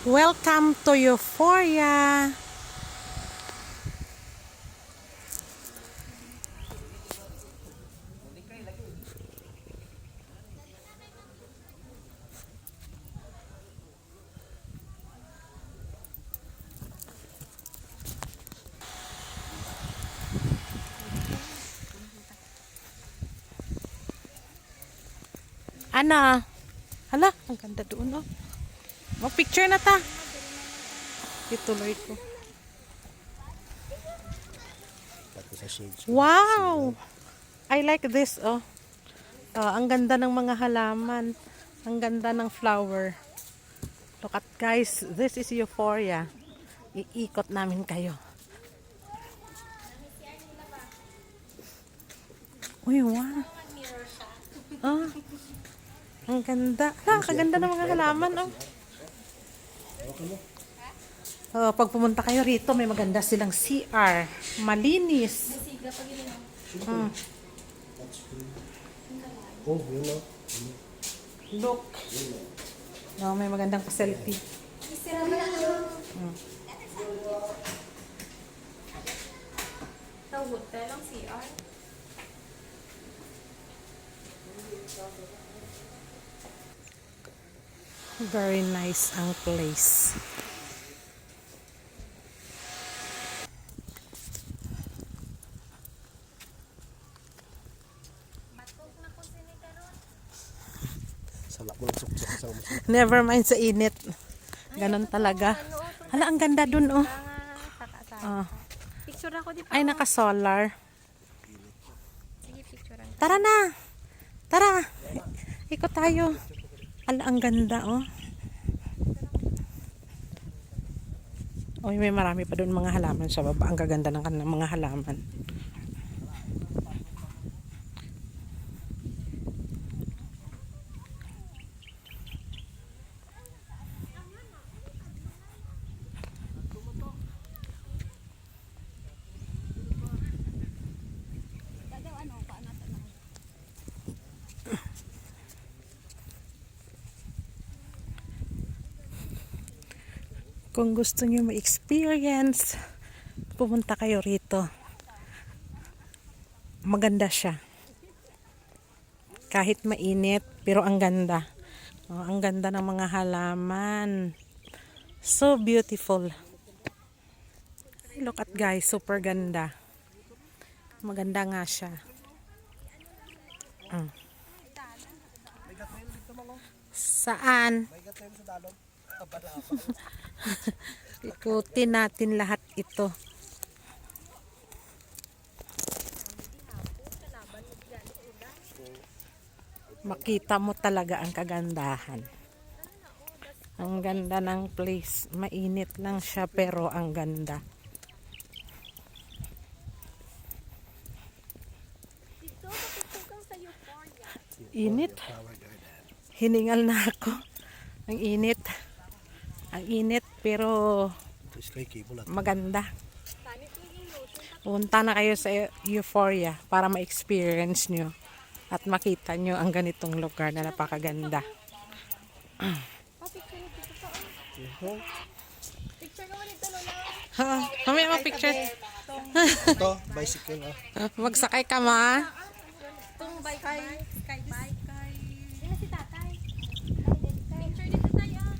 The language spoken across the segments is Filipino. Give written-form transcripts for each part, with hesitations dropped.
Welcome to Euphoria. Ana, hala, ang ganda doon, oh. Mag-picture na ta. Ituloy ko. Wow! I like this, oh. Ang ganda ng mga halaman. Ang ganda ng flower. Look at, guys, this is Euphoria. Iikot namin kayo. Uy, wow. Oh, ang ganda. Kaganda ng mga halaman, oh. Pag pumunta kayo rito, may maganda silang CR. Malinis. Oh, yun na. Look. May magandang facility. Sa hotel ang CR. Very nice ang place. Salak mo ng suksok sa umusok. Never mind sa init. Ganon talaga. Hala, ang ganda dun, oh. Picture ako di pa. Ay, naka-solar. Sige, picturean. Tara na. Tara. Ikot tayo. Hala, ang ganda, oh. Uy, may marami pa dun mga halaman sa baba. Ang gaganda ng kanilang mga halaman. Kung gusto niyo ma-experience, pumunta kayo rito. Maganda siya. Kahit mainit, pero ang ganda. Ang ganda ng mga halaman. So beautiful. Look at, guys, super ganda. Maganda nga siya. Saan? Ikutin natin lahat ito. Makita mo talaga ang kagandahan. Ang ganda ng place. Mainit lang siya pero ang ganda. Init. Hiningal na ako. Ang init. Ang init pero maganda. Punta na kayo sa Euphoria para ma-experience nyo at makita nyo ang ganitong lugar na napakaganda. Picture ka mo nito, Lola. Mamaya mag-picture. Ito, bicycle, oh. Magsakay ka, ma. Itong bike. Sino si tatay? Picture dito tayo.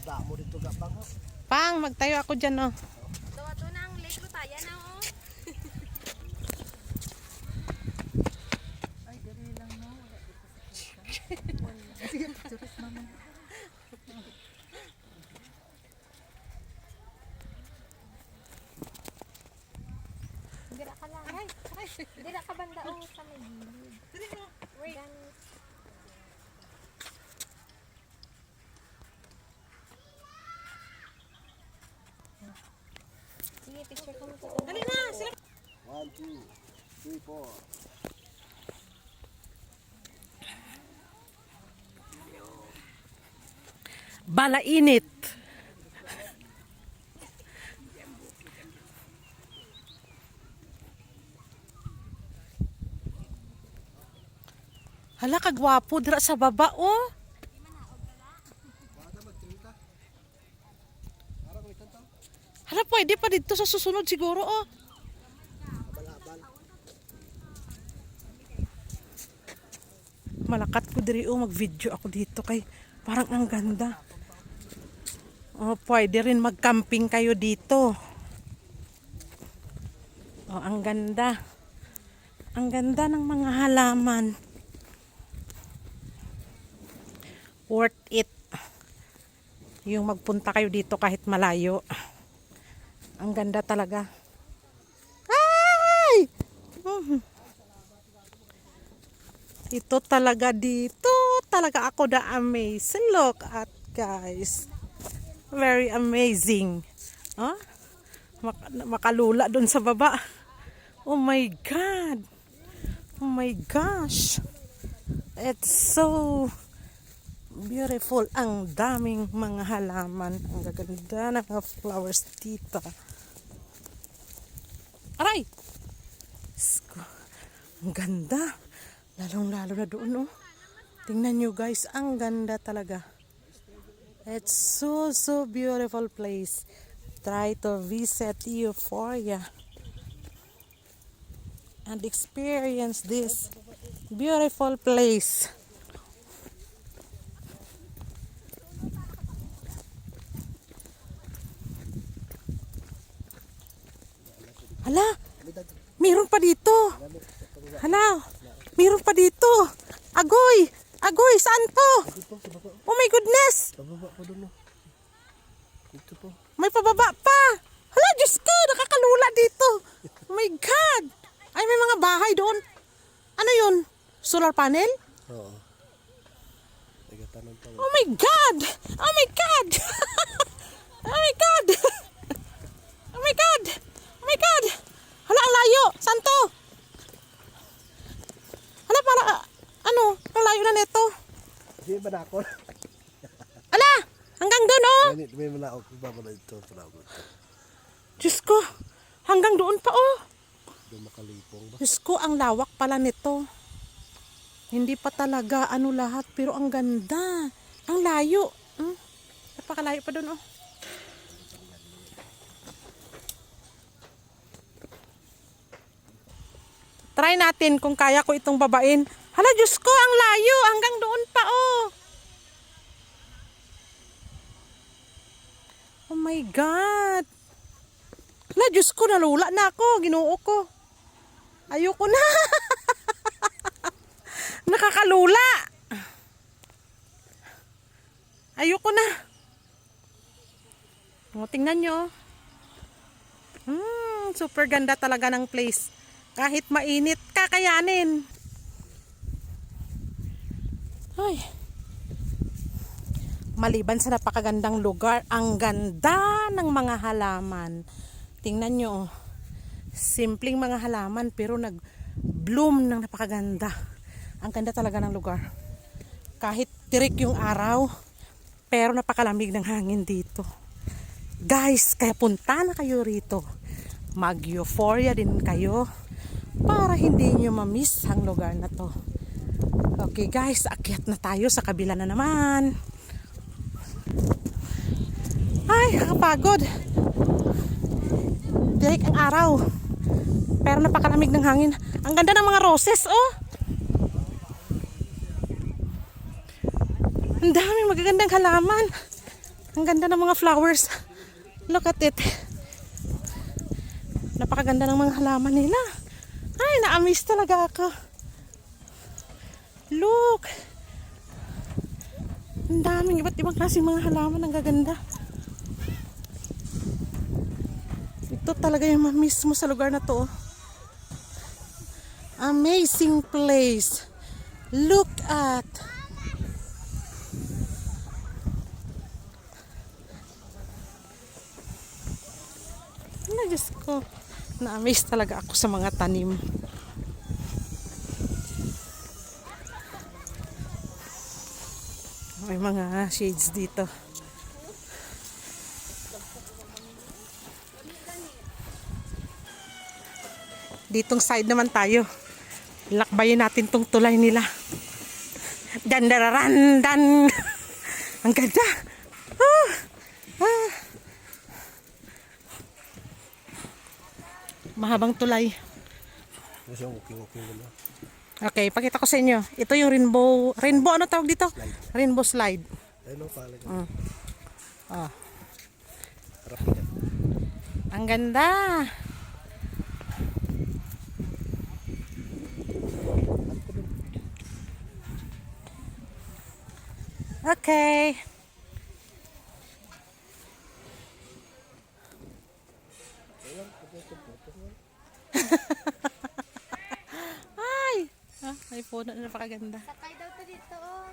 Baba mo dito gapang, oh. Pang, magtayo ako dyan, oh. Ito na ang Lake Lutaya na, oh. Dira ka lang. Dira ka banda, oh, sa may gilid. Wait. Sige, picture ka mo sa Dali na, sila. 1, 2, 3, 4. Balainit. Hala, kagwapo dira sa baba, oh. Hala, pwede pa dito sa susunod siguro, oh. Malakat ko diri, oh. Mag-video ako dito kay parang ang ganda. Oh, pwede rin mag-camping kayo dito. Oh, ang ganda. Ang ganda ng mga halaman. Worth it. Yung magpunta kayo dito kahit malayo. Ang ganda talaga. Ay! Ito talaga dito. Talaga ako na-amaze. Look at guys. Very amazing. Huh? Makalula dun sa baba. Oh my God. Oh my gosh. It's so beautiful. Ang daming mga halaman. Ang gaganda ng mga flowers dito. Aray! Sko. Ang ganda. Lalong-lalo na doon, oh. Tingnan nyo guys. Ang ganda talaga. It's so beautiful place. Try to visit Euphoria and experience this beautiful place. Hala, meron pa dito. Hala, meron pa dito. Agoy, agoy, saan to? Oh my goodness. Pababa po doon. Dito po. May pababa pa. Hala, Diyos ko, nakakalula dito. Oh my God. Ay, may mga bahay doon. Ano yun? Solar panel? Oo. Nagatanong pa. Oh my God. Oh my God. Oh my God. Oh my God. Oh my God. Hala, ang layo. Saan to? Hala, para, ano, ang layo na nito. Di ba na ako? Ala, hanggang doon, oh. May malaok. Babala ito. Diyos ko, hanggang doon pa, oh. Doon makalipong ba? Diyos ko, ang lawak pala nito. Hindi pa talaga ano lahat, pero ang ganda. Ang layo. Napakalayo pa doon, oh. Try natin kung kaya ko itong babain. Hala, Diyos ko, ang layo. Hanggang doon pa, oh. Oh my God. Hala, Diyos ko, nalula na ako. Ginoo ko. Ayoko na. Nakakalula. Ayoko na. O, tingnan nyo. Super ganda talaga ng place. Kahit mainit, kakayanin. Ay. Maliban sa napakagandang lugar, ang ganda ng mga halaman. Tingnan nyo. Simpleng mga halaman pero nag-bloom ng napakaganda. Ang ganda talaga ng lugar. Kahit tirik yung araw, pero napakalamig ng hangin dito. Guys, kaya punta na kayo rito. Mag-euphoria din kayo para hindi nyo ma-miss ang lugar na to. Okay guys, akyat na tayo sa kabila na naman. Ay, nakapagod. Tirik ang araw. Pero napakalamig ng hangin. Ang ganda ng mga roses, oh. Ang daming magagandang halaman. Ang ganda ng mga flowers. Look at it. Napakaganda ng mga halaman nila. Ay, na-amaze talaga ako. Look. Ang daming iba't ibang klaseng mga halaman. Ang gaganda. Ito talaga yung ma-miss mo sa lugar na to. Amazing place. Look at. Ano, Diyos ko. Na-amaze talaga ako sa mga tanim. May mga shades dito. Ditong side naman tayo. Lakbayin natin tong tulay nila. Dandararandan. Ang ganda. Ah, ah. Mahabang tulay. Kasi yung walking mo na. Okay, pakita ko sa inyo. Ito yung rainbow ano tawag dito? Rainbow slide. Ayun o, pala. Ah, Harap niya. ang ganda. Okay. Ay, may puno na napakaganda. Sakay daw to dito, oh.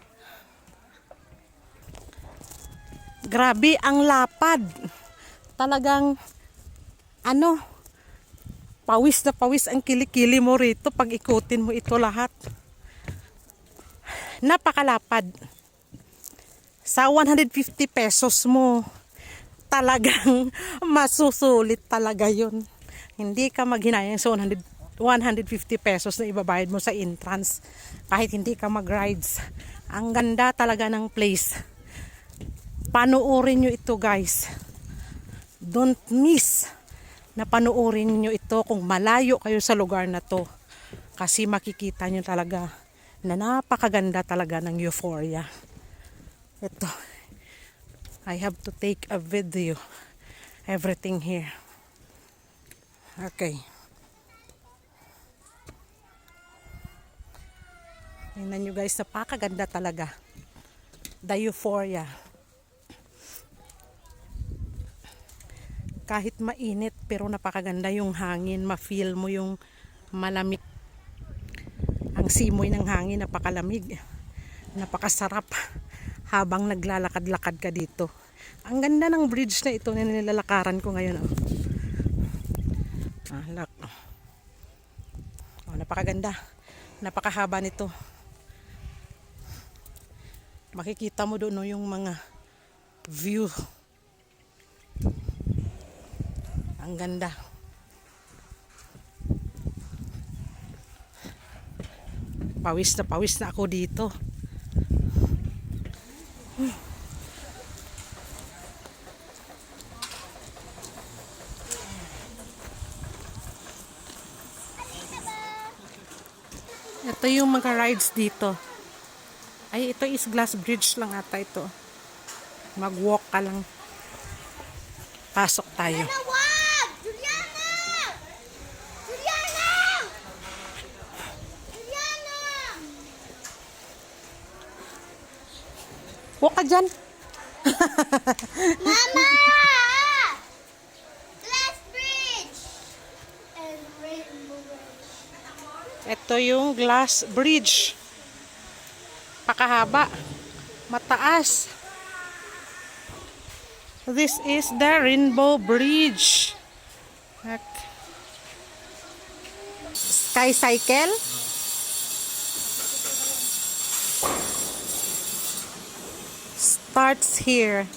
Grabe ang lapad. Talagang ano, pawis na pawis ang kilikili mo rito pag ikutin mo ito lahat. Napakalapad. Sa 150 pesos mo, talagang masusulit talaga yun. Hindi ka maghinayang sa 150 pesos na ibabayad mo sa entrance kahit hindi ka mag-rides. Ang ganda talaga ng place. Panuorin nyo ito guys. Don't miss na panuorin nyo ito kung malayo kayo sa lugar na to. Kasi makikita nyo talaga na napakaganda talaga ng Euphoria. Ito. I have to take a video. Everything here. Okay. Tingnan nyo guys, napakaganda talaga. The Euphoria. Kahit mainit pero napakaganda yung hangin, ma-feel mo yung malamig. Ang simoy ng hangin napakalamig. Napakasarap habang naglalakad-lakad ka dito. Ang ganda ng bridge na ito na nilalakaran ko ngayon. Look. Napakaganda. Napakahaba nito. Makikita mo doon yung mga view. Ang ganda. Pawis na ako dito. Ito yung mga rides dito. Ay, ito is glass bridge lang ata ito. Mag-walk ka lang. Pasok tayo. Wag! Juliana! Juliana! Juliana! Walk ka dyan. Mama! Glass bridge! And rainbow bridge. Ito yung glass bridge. Pakahaba. Mataas. This is the Rainbow Bridge. Sky cycle. Starts here.